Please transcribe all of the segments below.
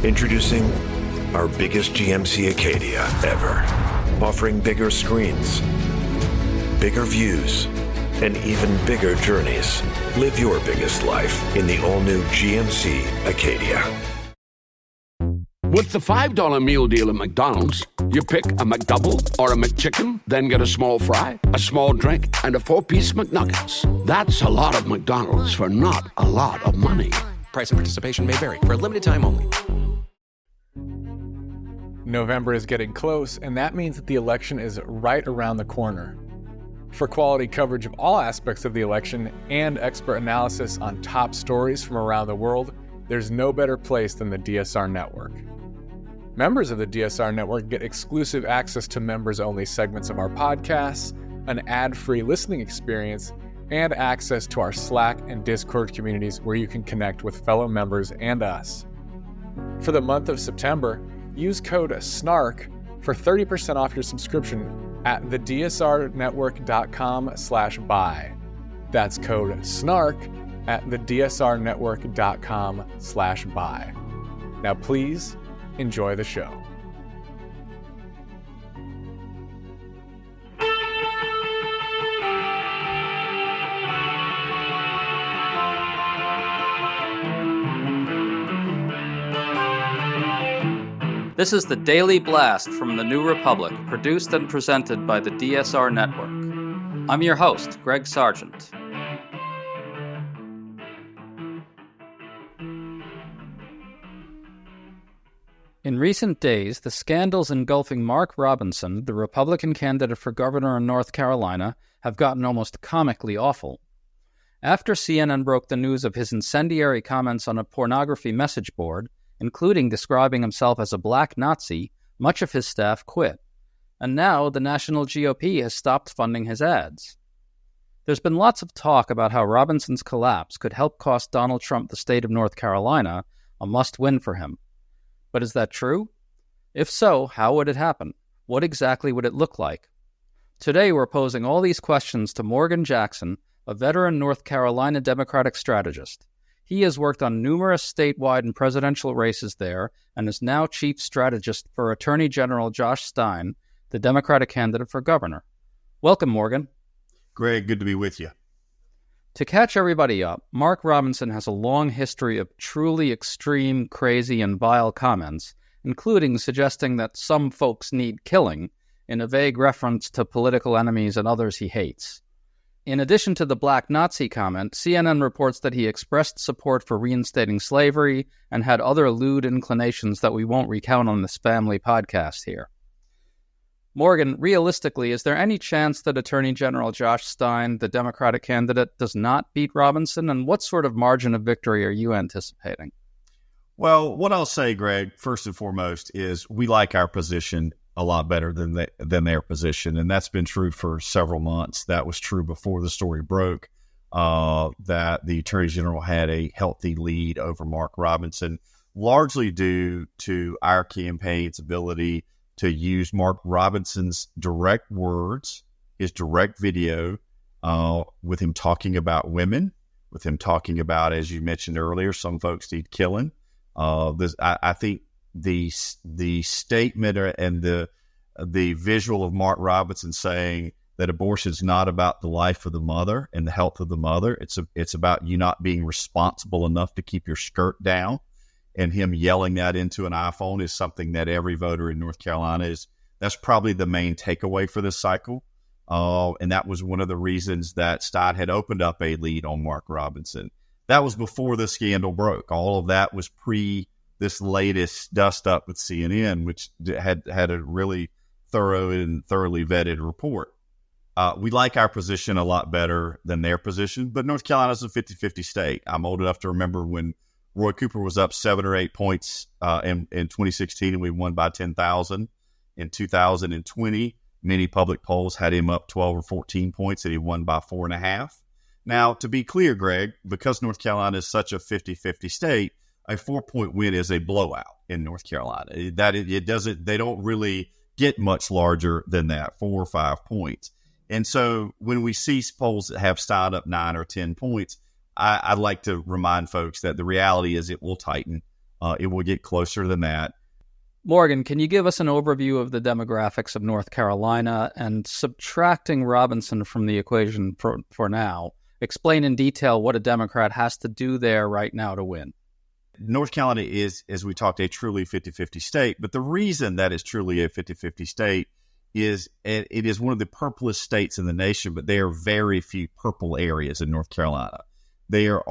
Introducing our biggest GMC Acadia ever. Offering bigger screens, bigger views, and even bigger journeys. Live your biggest life in the all-new GMC Acadia. With the $5 meal deal at McDonald's, you pick a McDouble or a McChicken, then get a small fry, a small drink, and a 4-piece McNuggets. That's a lot of McDonald's for not a lot of money. Price and participation may vary. For a limited time only. November is getting close, and that means that the election is right around the corner. For quality coverage of all aspects of the election and expert analysis on top stories from around the world, there's no better place than the DSR Network. Members of the DSR Network get exclusive access to members-only segments of our podcasts, an ad-free listening experience, and access to our Slack and Discord communities where you can connect with fellow members and us. For the month of September, use code SNARK for 30% off your subscription at thedsrnetwork.com/buy. That's code SNARK at thedsrnetwork.com/buy. Now please, enjoy the show. This is the Daily Blast from the New Republic, produced and presented by the DSR Network. I'm your host, Greg Sargent. In recent days, the scandals engulfing Mark Robinson, the Republican candidate for governor in North Carolina, have gotten almost comically awful. After CNN broke the news of his incendiary comments on a pornography message board, including describing himself as a black Nazi, much of his staff quit. And now the national GOP has stopped funding his ads. There's been lots of talk about how Robinson's collapse could help cost Donald Trump the state of North Carolina, a must-win for him. But is that true? If so, how would it happen? What exactly would it look like? Today we're posing all these questions to Morgan Jackson, a veteran North Carolina Democratic strategist. He has worked on numerous statewide and presidential races there and is now chief strategist for Attorney General Josh Stein, the Democratic candidate for governor. Welcome, Morgan. Greg, good to be with you. To catch everybody up, Mark Robinson has a long history of truly extreme, crazy, and vile comments, including suggesting that some folks need killing, in a vague reference to political enemies and others he hates. In addition to the black Nazi comment, CNN reports that he expressed support for reinstating slavery and had other lewd inclinations that we won't recount on this family podcast here. Morgan, realistically, is there any chance that Attorney General Josh Stein, the Democratic candidate, does not beat Robinson? And what sort of margin of victory are you anticipating? Well, what I'll say, Greg, first and foremost, is we like our position a lot better than their position. And that's been true for several months. That was true before the story broke, that the Attorney General had a healthy lead over Mark Robinson, largely due to our campaign's ability to use Mark Robinson's direct words, his direct video, with him talking about women, with him talking about, as you mentioned earlier, some folks need killing. I think the statement and the visual of Mark Robinson saying that abortion is not about the life of the mother and the health of the mother. It's about you not being responsible enough to keep your skirt down. And him yelling that into an iPhone is something that every voter in North Carolina that's probably the main takeaway for this cycle. And that was one of the reasons that Stein had opened up a lead on Mark Robinson. That was before the scandal broke. All of that was pre this latest dust up with CNN, which had a really thorough and thoroughly vetted report. We like our position a lot better than their position, but North Carolina's a 50-50 state. I'm old enough to remember when Roy Cooper was up 7 or 8 points in 2016, and we won by 10,000. In 2020, many public polls had him up 12 or 14 points, and he won by 4.5. Now, to be clear, Greg, because North Carolina is such a 50-50 state, a 4-point win is a blowout in North Carolina. They don't really get much larger than that, 4 or 5 points. And so when we see polls that have Stein up 9 or 10 points, I'd like to remind folks that the reality is it will tighten. It will get closer than that. Morgan, can you give us an overview of the demographics of North Carolina and, subtracting Robinson from the equation for now, explain in detail what a Democrat has to do there right now to win? North Carolina is, as we talked, a truly 50-50 state. But the reason that it's truly a 50-50 state is it is one of the purplest states in the nation, but there are very few purple areas in North Carolina. There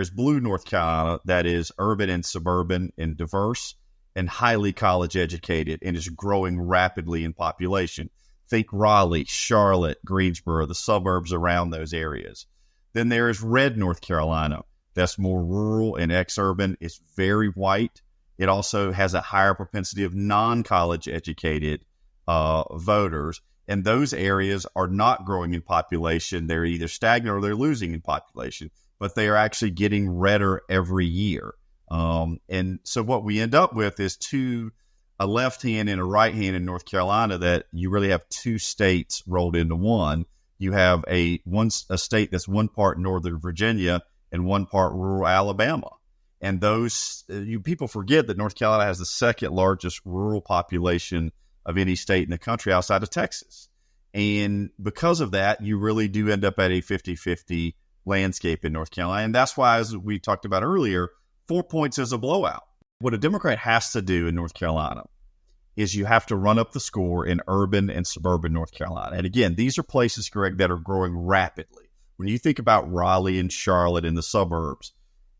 is blue North Carolina that is urban and suburban and diverse and highly college educated and is growing rapidly in population. Think Raleigh, Charlotte, Greensboro, the suburbs around those areas. Then there is red North Carolina. That's more rural and exurban. It's very white. It also has a higher propensity of non-college educated voters. And those areas are not growing in population. They're either stagnant or they're losing in population, but they are actually getting redder every year. And so what we end up with is a left hand and a right hand in North Carolina, that you really have two states rolled into one. You have a state that's one part Northern Virginia and one part rural Alabama. And those people forget that North Carolina has the second largest rural population of any state in the country outside of Texas. And because of that, you really do end up at a 50-50 landscape in North Carolina. And that's why, as we talked about earlier, 4 points is a blowout. What a Democrat has to do in North Carolina is you have to run up the score in urban and suburban North Carolina. And again, these are places, Greg, that are growing rapidly. When you think about Raleigh and Charlotte in the suburbs,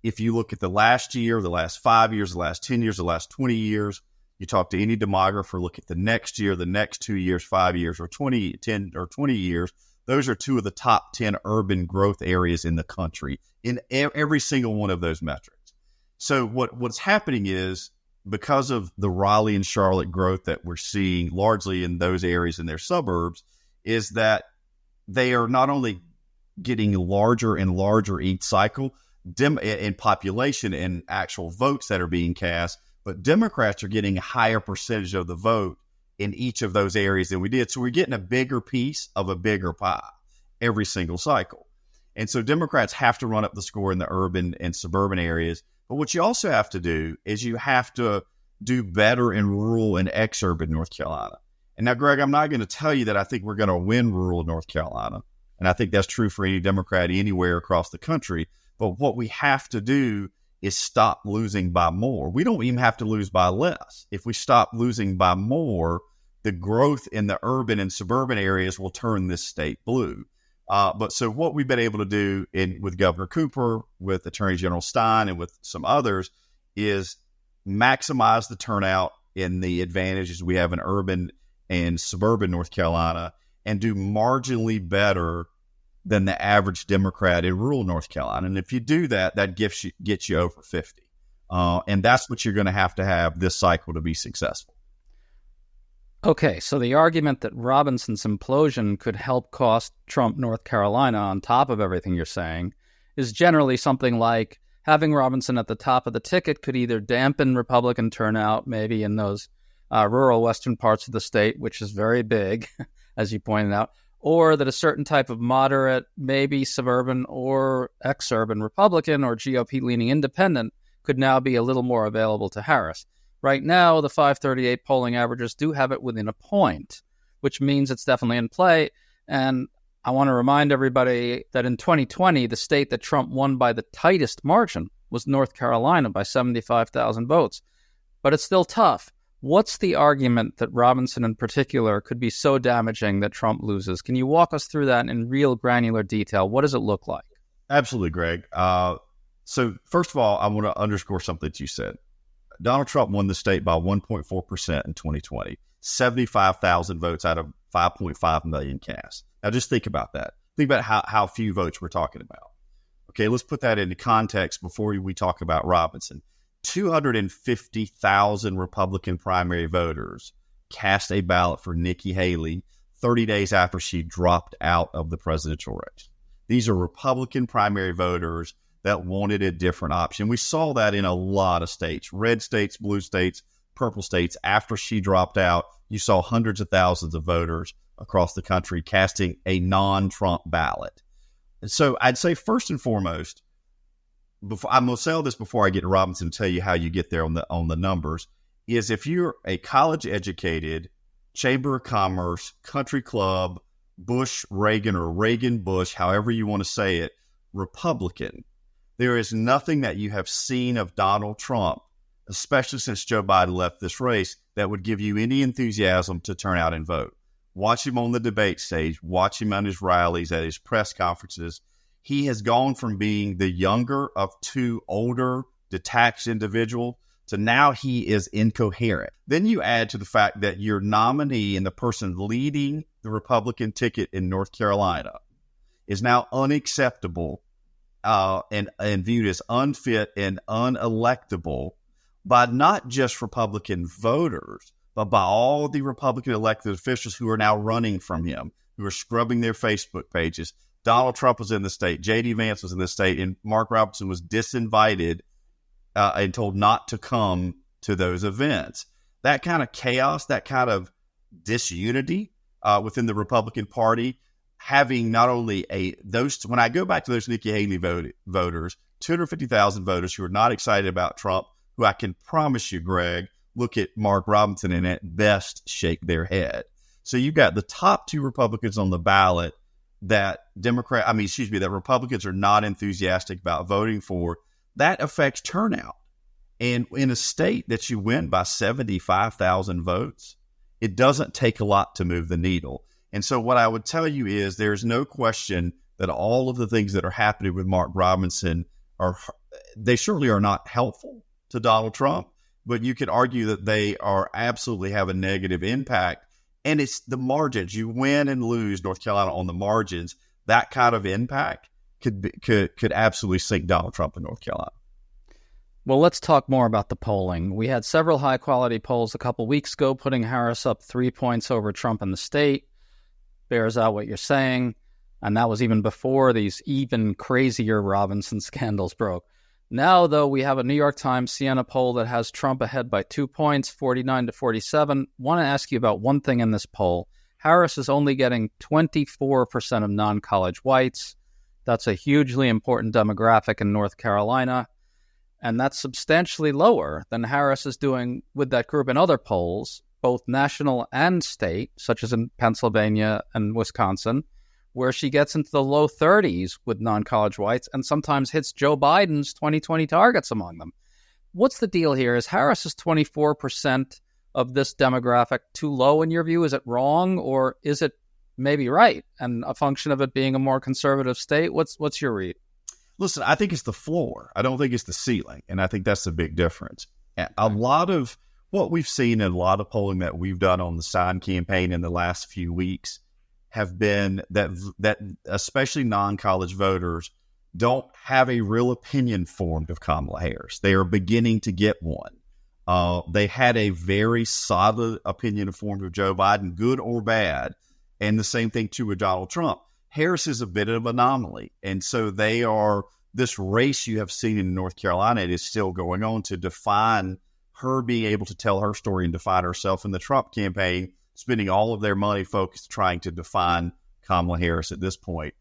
if you look at the last year, the last 5 years, the last 10 years, the last 20 years, you talk to any demographer, look at the next year, the next 2 years, 5 years, or 10 or 20 years, those are two of the top 10 urban growth areas in the country in every single one of those metrics. So what's happening is, because of the Raleigh and Charlotte growth that we're seeing largely in those areas in their suburbs, is that they are not only getting larger and larger each cycle in population and actual votes that are being cast, but Democrats are getting a higher percentage of the vote in each of those areas than we did. So we're getting a bigger piece of a bigger pie every single cycle. And so Democrats have to run up the score in the urban and suburban areas. But what you also have to do is you have to do better in rural and exurban North Carolina. And now, Greg, I'm not going to tell you that I think we're going to win rural North Carolina. And I think that's true for any Democrat anywhere across the country. But what we have to do is stop losing by more. We don't even have to lose by less. If we stop losing by more, the growth in the urban and suburban areas will turn this state blue. But so what we've been able to do with Governor Cooper, with Attorney General Stein, and with some others is maximize the turnout in the advantages we have in urban and suburban North Carolina, and do marginally better than the average Democrat in rural North Carolina. And if you do that, that gets you over 50. And that's what you're going to have this cycle to be successful. Okay, so the argument that Robinson's implosion could help cost Trump North Carolina, on top of everything you're saying, is generally something like having Robinson at the top of the ticket could either dampen Republican turnout, maybe in those rural western parts of the state, which is very big, as you pointed out, or that a certain type of moderate, maybe suburban or exurban Republican or GOP-leaning independent could now be a little more available to Harris. Right now, the 538 polling averages do have it within a point, which means it's definitely in play. And I want to remind everybody that in 2020, the state that Trump won by the tightest margin was North Carolina by 75,000 votes. But it's still tough. What's the argument that Robinson in particular could be so damaging that Trump loses? Can you walk us through that in real granular detail? What does it look like? Absolutely, Greg. So first of all, I want to underscore something that you said. Donald Trump won the state by 1.4% in 2020, 75,000 votes out of 5.5 million cast. Now, just think about that. Think about how few votes we're talking about. Okay, let's put that into context before we talk about Robinson. 250,000 Republican primary voters cast a ballot for Nikki Haley 30 days after she dropped out of the presidential race. These are Republican primary voters that wanted a different option. We saw that in a lot of states, red states, blue states, purple states. After she dropped out, you saw hundreds of thousands of voters across the country casting a non-Trump ballot. And so I'd say first and foremost, I'm going to sell this before I get to Robinson and tell you how you get there on the numbers, is if you're a college-educated, Chamber of Commerce, country club, Bush, Reagan, or Reagan, Bush, however you want to say it, Republican, there is nothing that you have seen of Donald Trump, especially since Joe Biden left this race, that would give you any enthusiasm to turn out and vote. Watch him on the debate stage, watch him on his rallies, at his press conferences. He has gone from being the younger of two older, detached individuals to now he is incoherent. Then you add to the fact that your nominee and the person leading the Republican ticket in North Carolina is now unacceptable and viewed as unfit and unelectable by not just Republican voters, but by all the Republican elected officials who are now running from him, who are scrubbing their Facebook pages. Donald Trump was in the state, J.D. Vance was in the state, and Mark Robinson was disinvited and told not to come to those events. That kind of chaos, that kind of disunity within the Republican Party, having not only when I go back to those Nikki Haley voters, 250,000 voters who are not excited about Trump, who I can promise you, Greg, look at Mark Robinson and at best shake their head. So you've got the top two Republicans on the ballot that Republicans are not enthusiastic about voting for. That affects turnout. And in a state that you win by 75,000 votes, it doesn't take a lot to move the needle. And so what I would tell you is there's no question that all of the things that are happening with Mark Robinson they surely are not helpful to Donald Trump, but you could argue that they are absolutely have a negative impact. And it's the margins. You win and lose North Carolina on the margins. That kind of impact could absolutely sink Donald Trump in North Carolina. Well, let's talk more about the polling. We had several high-quality polls a couple weeks ago, putting Harris up 3 points over Trump in the state. Bears out what you're saying. And that was even before these even crazier Robinson scandals broke. Now, though, we have a New York Times Siena poll that has Trump ahead by 2 points, 49-47. Want to ask you about one thing in this poll. Harris is only getting 24% of non-college whites. That's a hugely important demographic in North Carolina. And that's substantially lower than Harris is doing with that group in other polls, both national and state, such as in Pennsylvania and Wisconsin, where she gets into the low 30s with non-college whites and sometimes hits Joe Biden's 2020 targets among them. What's the deal here? Is Harris's 24% of this demographic too low in your view? Is it wrong, or is it maybe right and a function of it being a more conservative state? What's your read? Listen, I think it's the floor. I don't think it's the ceiling. And I think that's the big difference. A lot of what we've seen in a lot of polling that we've done on the Stein campaign in the last few weeks have been that especially non-college voters don't have a real opinion formed of Kamala Harris. They are beginning to get one. They had a very solid opinion formed of Joe Biden, good or bad. And the same thing too with Donald Trump. Harris is a bit of an anomaly. And so this race you have seen in North Carolina, it is still going on to define her being able to tell her story and define herself in the Trump campaign, spending all of their money focused trying to define Kamala Harris at this point.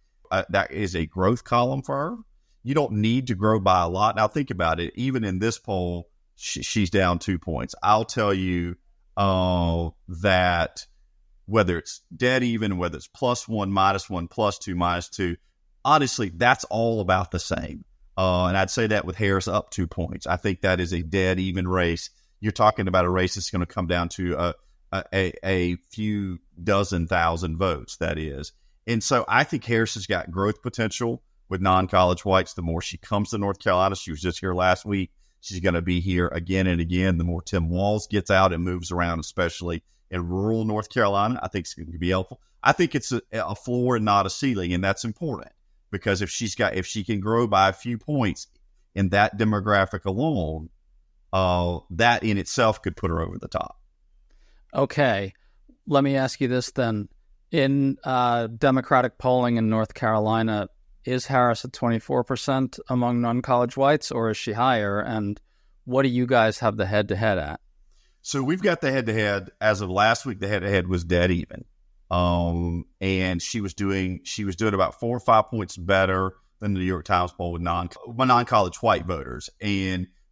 That is a growth column for her. You don't need to grow by a lot. Now think about it. Even in this poll, she's down 2 points. I'll tell you that whether it's dead even, whether it's +1, -1, +2, -2, honestly, that's all about the same. And I'd say that with Harris up 2 points. I think that is a dead even race. You're talking about a race that's going to come down to a few dozen thousand votes, that is. And so I think Harris has got growth potential with non-college whites. The more she comes to North Carolina, she was just here last week. She's going to be here again and again. The more Tim Walz gets out and moves around, especially in rural North Carolina, I think it's going to be helpful. I think it's a floor and not a ceiling, and that's important because if she can grow by a few points in that demographic alone, that in itself could put her over the top. Okay, let me ask you this then. In Democratic polling in North Carolina, is Harris at 24% among non-college whites, or is she higher? And what do you guys have the head-to-head at? So we've got the head-to-head. As of last week, the head-to-head was dead even. And she was doing about 4 or 5 points better than the New York Times poll with non-college white voters.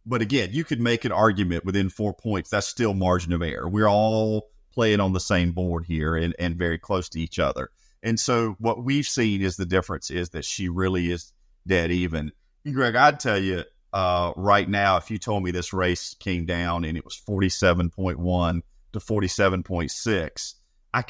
But again, you could make an argument within 4 points. That's still margin of error. We're all playing on the same board here and very close to each other. And so what we've seen is the difference is that she really is dead even. Greg, I'd tell you right now, if you told me this race came down and it was 47.1 to 47.6, I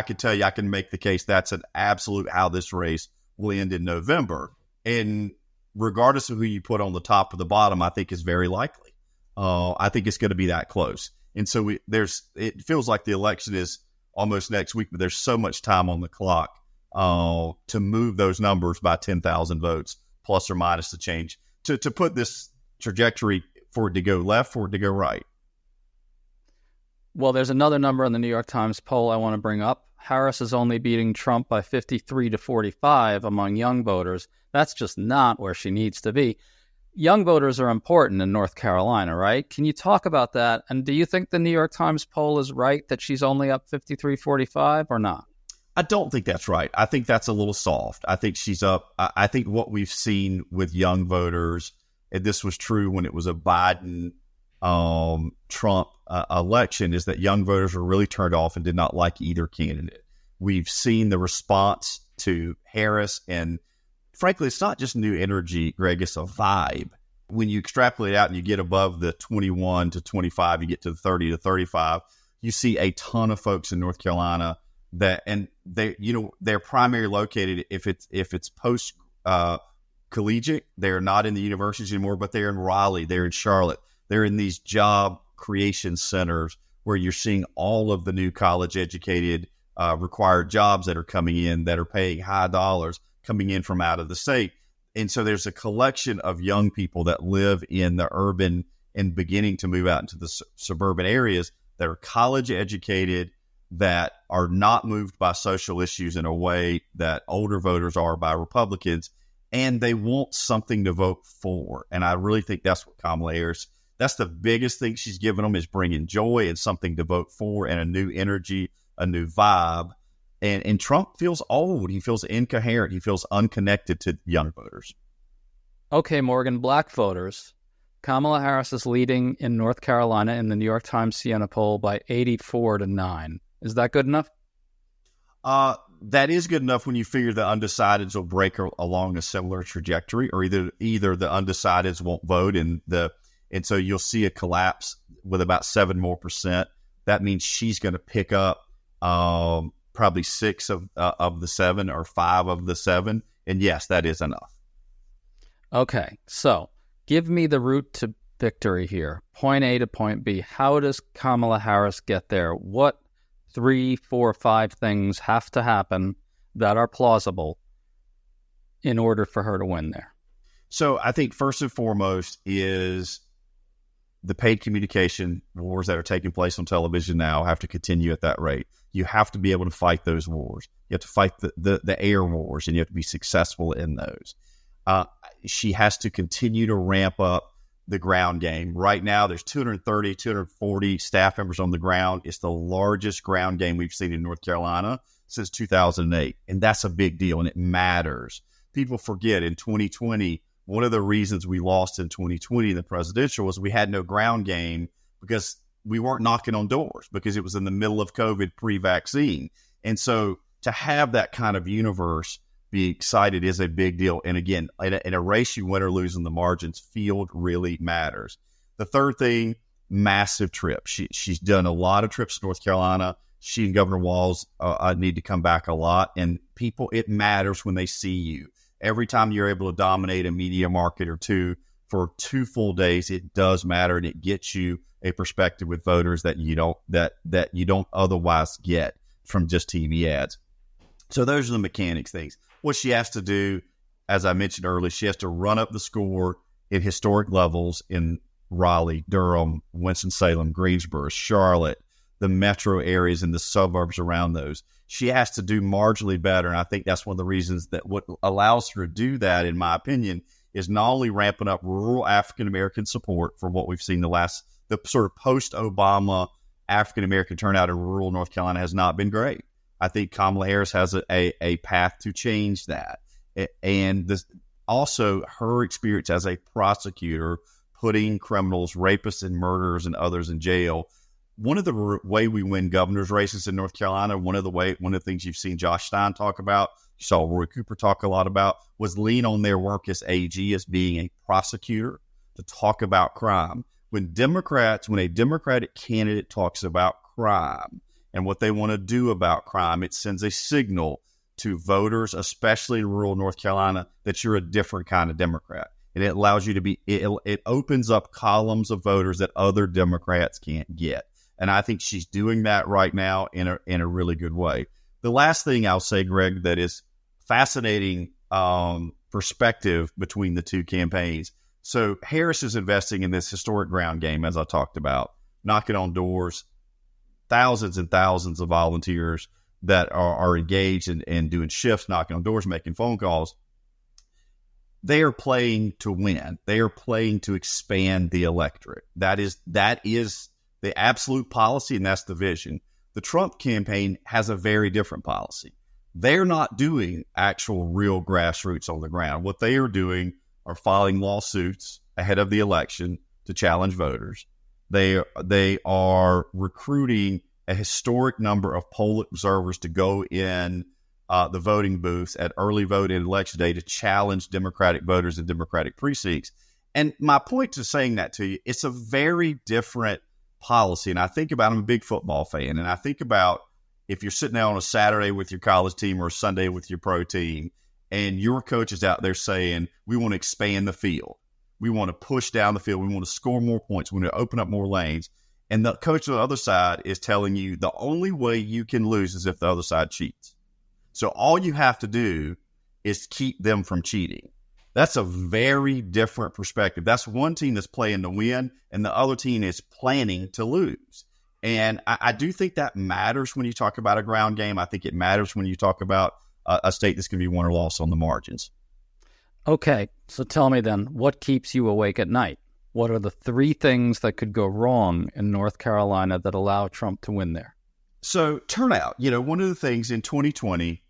could tell you I can make the case that's an absolute how this race will end in November. And regardless of who you put on the top or the bottom, I think is very likely. I think it's going to be that close. And so it feels like the election is almost next week, but there's so much time on the clock to move those numbers by 10,000 votes, plus or minus the change, to put this trajectory for it to go left, for it to go right. Well, there's another number in the New York Times poll I want to bring up. Harris is only beating Trump by 53 to 45 among young voters. That's just not where she needs to be. Young voters are important in North Carolina, right? Can you talk about that? And do you think the New York Times poll is right that she's only up 53-45 or not? I don't think that's right. I think that's a little soft. I think she's up. I think what we've seen with young voters, and this was true when it was a Biden Trump election, is that young voters were really turned off and did not like either candidate. We've seen the response to Harris, and frankly, it's not just new energy, Greg, it's a vibe. When you extrapolate out and you get above the 21 to 25, you get to the 30 to 35, you see a ton of folks in North Carolina that, and they're primarily located, if it's post collegiate, they're not in the universities anymore, but they're in Raleigh, they're in Charlotte. They're in these job creation centers where you're seeing all of the new college educated required jobs that are coming in that are paying high dollars coming in from out of the state. And so there's a collection of young people that live in the urban and beginning to move out into the suburban areas that are college educated, that are not moved by social issues in a way that older voters are by Republicans, and they want something to vote for. And I really think that's what Kamala Harris, that's the biggest thing she's given them, is bringing joy and something to vote for and a new energy, a new vibe. And Trump feels old. He feels incoherent. He feels unconnected to young voters. Okay, Morgan, black voters. Kamala Harris is leading in North Carolina in the New York Times Siena poll by 84 to 9. Is that good enough? That is good enough when you figure the undecideds will break along a similar trajectory, or either the undecideds won't vote and so you'll see a collapse with about 7% more. That means she's going to pick up probably 6 of the 7 or 5 of the 7. And yes, that is enough. Okay. So give me the route to victory here. Point A to point B. How does Kamala Harris get there? What 3, 4, 5 things have to happen that are plausible in order for her to win there? So I think first and foremost is the paid communication wars that are taking place on television now have to continue at that rate. You have to be able to fight those wars. You have to fight the air wars, and you have to be successful in those. She has to continue to ramp up the ground game. Right now, there's 230, 240 staff members on the ground. It's the largest ground game we've seen in North Carolina since 2008, and that's a big deal, and it matters. People forget in 2020, one of the reasons we lost in 2020 in the presidential was we had no ground game because we weren't knocking on doors, because it was in the middle of COVID pre-vaccine. And so to have that kind of universe be excited is a big deal. And again, in a race, you win or lose in the margins, field really matters. The third thing, massive trip. She's done a lot of trips to North Carolina. She and Governor Walz need to come back a lot. And people, it matters when they see you. Every time you're able to dominate a media market or two for 2 full days, it does matter, and it gets you a perspective with voters that you don't otherwise get from just TV ads. So those are the mechanics things. What she has to do, as I mentioned earlier, she has to run up the score at historic levels in Raleigh, Durham, Winston-Salem, Greensboro, Charlotte, the metro areas and the suburbs around those. She has to do marginally better. And I think that's one of the reasons that what allows her to do that, in my opinion, is not only ramping up rural African-American support for what we've seen the sort of post-Obama African-American turnout in rural North Carolina has not been great. I think Kamala Harris has a path to change that. And also her experience as a prosecutor, putting criminals, rapists, and murderers and others in jail. One of the way we win governor's races in North Carolina, one of the things you've seen Josh Stein talk about, you saw Roy Cooper talk a lot about, was lean on their work as AG, as being a prosecutor, to talk about crime. When a Democratic candidate talks about crime and what they want to do about crime, it sends a signal to voters, especially in rural North Carolina, that you're a different kind of Democrat. And it allows you to be, it opens up columns of voters that other Democrats can't get. And I think she's doing that right now in a really good way. The last thing I'll say, Greg, that is fascinating perspective between the two campaigns. So Harris is investing in this historic ground game, as I talked about, knocking on doors, thousands and thousands of volunteers that are engaged and doing shifts, knocking on doors, making phone calls. They are playing to win. They are playing to expand the electorate. That is the absolute policy, and that's the vision. The Trump campaign has a very different policy. They're not doing actual real grassroots on the ground. What they are doing are filing lawsuits ahead of the election to challenge voters. They are recruiting a historic number of poll observers to go in the voting booths at early vote and election day to challenge Democratic voters in Democratic precincts. And my point to saying that to you, it's a very different policy. And I think about, I'm a big football fan, and I think about if you're sitting there on a Saturday with your college team or a Sunday with your pro team, and your coach is out there saying, we want to expand the field. We want to push down the field. We want to score more points. We want to open up more lanes. And the coach on the other side is telling you the only way you can lose is if the other side cheats. So all you have to do is keep them from cheating. That's a very different perspective. That's one team that's playing to win, and the other team is planning to lose. And I do think that matters when you talk about a ground game. I think it matters when you talk about a state that's going to be won or lost on the margins. Okay, so tell me then, what keeps you awake at night? What are the three things that could go wrong in North Carolina that allow Trump to win there? So turnout, one of the things in 2020,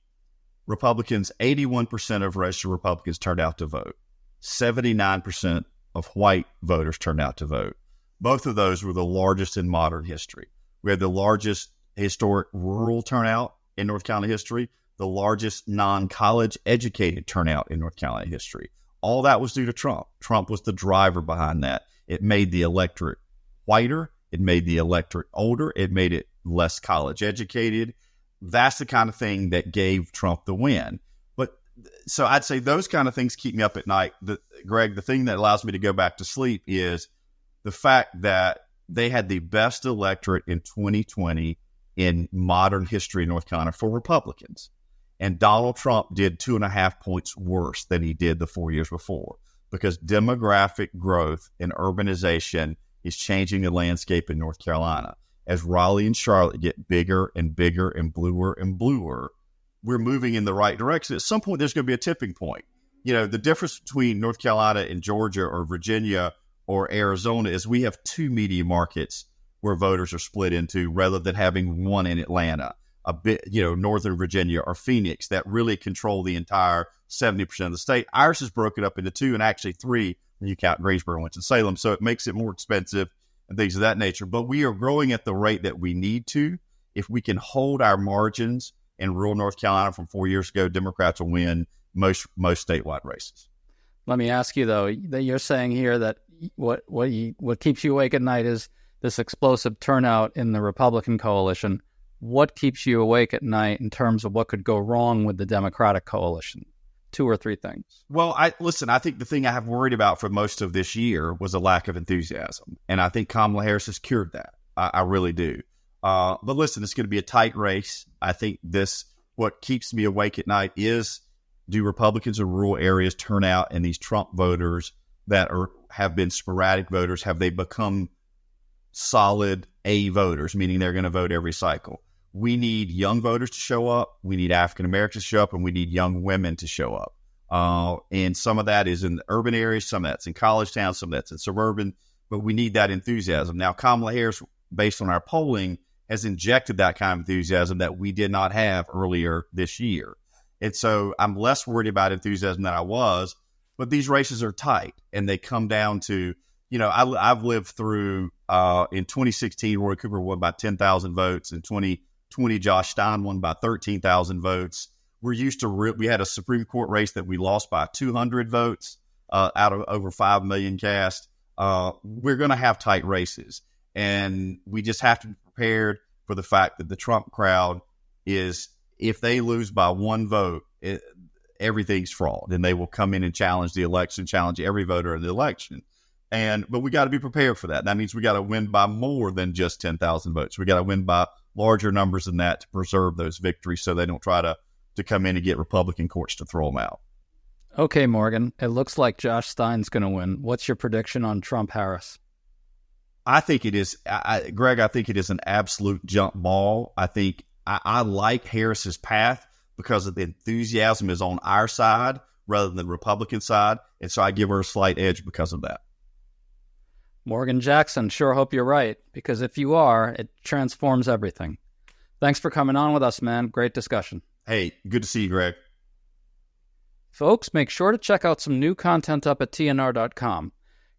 Republicans, 81% of registered Republicans turned out to vote. 79% of white voters turned out to vote. Both of those were the largest in modern history. We had the largest historic rural turnout in North Carolina history, the largest non-college educated turnout in North Carolina history. All that was due to Trump. Trump was the driver behind that. It made the electorate whiter. It made the electorate older. It made it less college educated. That's the kind of thing that gave Trump the win. But so I'd say those kind of things keep me up at night. Greg, the thing that allows me to go back to sleep is the fact that they had the best electorate in 2020 in modern history in North Carolina for Republicans. And Donald Trump did 2.5 points worse than he did the 4 years before, because demographic growth and urbanization is changing the landscape in North Carolina. As Raleigh and Charlotte get bigger and bigger and bluer, we're moving in the right direction. At some point, there's going to be a tipping point. The difference between North Carolina and Georgia or Virginia or Arizona is we have two media markets where voters are split into, rather than having one in Atlanta, a bit, Northern Virginia or Phoenix, that really control the entire 70% of the state. Ours is broken up into two and actually three when you count Greensboro, Winston-Salem. So it makes it more expensive and things of that nature. But we are growing at the rate that we need to. If we can hold our margins in rural North Carolina from 4 years ago, Democrats will win most statewide races. Let me ask you, though, that you're saying here that what keeps you awake at night is this explosive turnout in the Republican coalition. What keeps you awake at night in terms of what could go wrong with the Democratic coalition? 2 or 3 things. Well, I think the thing I have worried about for most of this year was a lack of enthusiasm. And I think Kamala Harris has cured that. I really do. But listen, it's going to be a tight race. I think what keeps me awake at night is, do Republicans in rural areas turn out, and these Trump voters that have been sporadic voters, have they become solid A voters, meaning they're going to vote every cycle? We need young voters to show up. We need African Americans to show up, and we need young women to show up. And some of that is in the urban areas, some of that's in college towns, some of that's in suburban, but we need that enthusiasm. Now, Kamala Harris, based on our polling, has injected that kind of enthusiasm that we did not have earlier this year. And so I'm less worried about enthusiasm than I was, but these races are tight, and they come down to, I've lived through in 2016, Roy Cooper won by 10,000 votes. In 2020, Josh Stein won by 13,000 votes. We're used to we had a Supreme Court race that we lost by 200 votes out of over 5 million cast. We're going to have tight races, and we just have to be prepared for the fact that the Trump crowd is, if they lose by one vote, everything's fraud, and they will come in and challenge the election, challenge every voter in the election. But we got to be prepared for that. That means we got to win by more than just 10,000 votes. We got to win by larger numbers than that to preserve those victories, so they don't try to come in and get Republican courts to throw them out. Okay, Morgan, it looks like Josh Stein's going to win. What's your prediction on Trump-Harris? I think it is, Greg, I think it is an absolute jump ball. I think I like Harris's path because of the enthusiasm is on our side rather than the Republican side. And so I give her a slight edge because of that. Morgan Jackson, sure hope you're right, because if you are, it transforms everything. Thanks for coming on with us, man. Great discussion. Hey, good to see you, Greg. Folks, make sure to check out some new content up at TNR.com.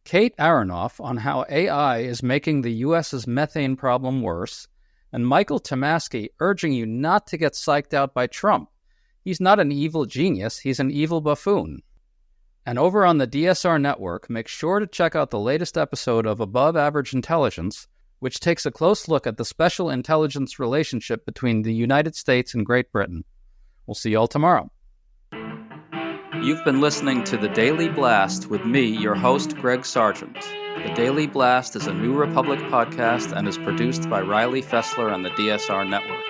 Kate Aronoff on how AI is making the U.S.'s methane problem worse, and Michael Tomasky urging you not to get psyched out by Trump. He's not an evil genius, he's an evil buffoon. And over on the DSR Network, make sure to check out the latest episode of Above Average Intelligence, which takes a close look at the special intelligence relationship between the United States and Great Britain. We'll see you all tomorrow. You've been listening to The Daily Blast with me, your host, Greg Sargent. The Daily Blast is a New Republic podcast and is produced by Riley Fessler on the DSR Network.